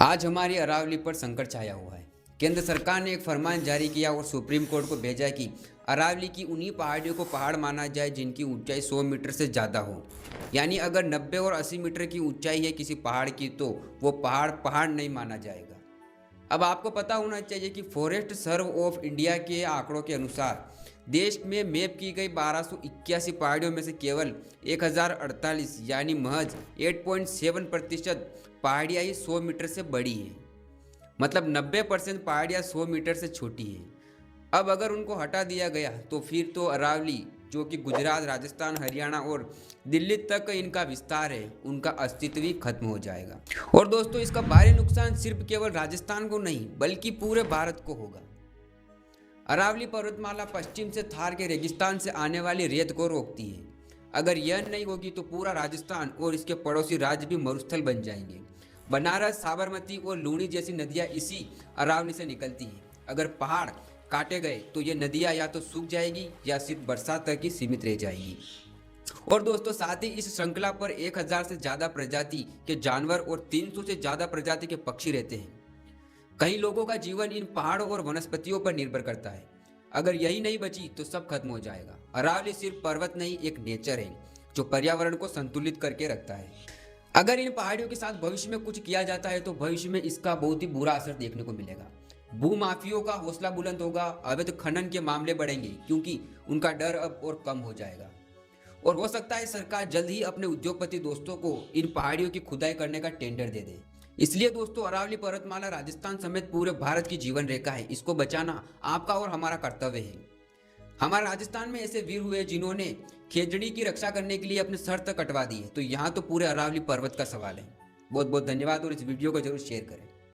आज हमारी अरावली पर संकट छाया हुआ है। केंद्र सरकार ने एक फरमान जारी किया और सुप्रीम कोर्ट को भेजा कि अरावली की उन्हीं पहाड़ियों को पहाड़ माना जाए जिनकी ऊंचाई 100 मीटर से ज़्यादा हो। यानी अगर 90 और 80 मीटर की ऊंचाई है किसी पहाड़ की तो वो पहाड़ पहाड़ नहीं माना जाएगा। अब आपको पता होना चाहिए कि फॉरेस्ट सर्व ऑफ इंडिया के आंकड़ों के अनुसार देश में मैप की गई 1281 पहाड़ियों में से केवल 1048 यानी महज 8.7% पहाड़ियाँ ही 100 मीटर से बड़ी हैं। मतलब 90% पहाड़ियाँ 100 मीटर से छोटी हैं। अब अगर उनको हटा दिया गया तो फिर तो अरावली जो कि गुजरात, राजस्थान, हरियाणा और दिल्ली तक इनका विस्तार है, उनका अस्तित्व ही खत्म हो जाएगा। और दोस्तों, इसका भारी नुकसान सिर्फ केवल राजस्थान को नहीं बल्कि पूरे भारत को होगा। अरावली पर्वतमाला पश्चिम से थार के रेगिस्तान से आने वाली रेत को रोकती है। अगर यह नहीं होगी तो पूरा राजस्थान और इसके पड़ोसी राज्य भी मरुस्थल बन जाएंगे। बनारस, साबरमती और लूनी जैसी नदियां इसी अरावली से निकलती हैं। अगर पहाड़ काटे गए तो ये नदियां या तो सूख जाएगी या सिर्फ बरसात तक ही सीमित रह जाएगी। और दोस्तों, साथ ही इस श्रृंखला पर 1000 से ज़्यादा प्रजाति के जानवर और 300 से ज़्यादा प्रजाति के पक्षी रहते हैं। कई लोगों का जीवन इन पहाड़ों और वनस्पतियों पर निर्भर करता है। अगर यही नहीं बची तो सब खत्म हो जाएगा। अरावली सिर्फ पर्वत नहीं, एक नेचर है जो पर्यावरण को संतुलित करके रखता है। अगर इन पहाड़ियों के साथ भविष्य में कुछ किया जाता है तो भविष्य में इसका बहुत ही बुरा असर देखने को मिलेगा। भूमाफियों का हौसला बुलंद होगा, अवैध खनन के मामले बढ़ेंगे क्योंकि उनका डर अब और कम हो जाएगा। और हो सकता है सरकार जल्द ही अपने उद्योगपति दोस्तों को इन पहाड़ियों की खुदाई करने का टेंडर दे दे। इसलिए दोस्तों, अरावली पर्वतमाला राजस्थान समेत पूरे भारत की जीवन रेखा है। इसको बचाना आपका और हमारा कर्तव्य है। हमारे राजस्थान में ऐसे वीर हुए जिन्होंने खेजड़ी की रक्षा करने के लिए अपने सर तक कटवा दिए, तो यहाँ तो पूरे अरावली पर्वत का सवाल है। बहुत बहुत धन्यवाद और इस वीडियो को जरूर शेयर करें।